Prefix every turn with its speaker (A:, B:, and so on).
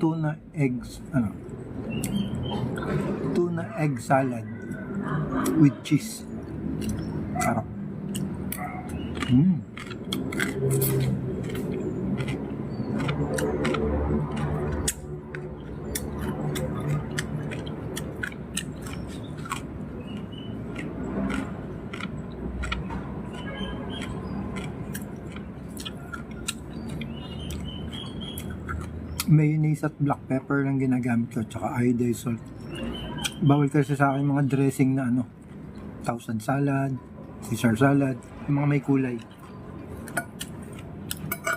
A: tuna egg salad with cheese. Sarap. Mayonnaise at black pepper lang ginagamit ko, tsaka iodized salt. Bawal kasi sa akin mga dressing na Thousand salad, Caesar salad, yung mga may kulay.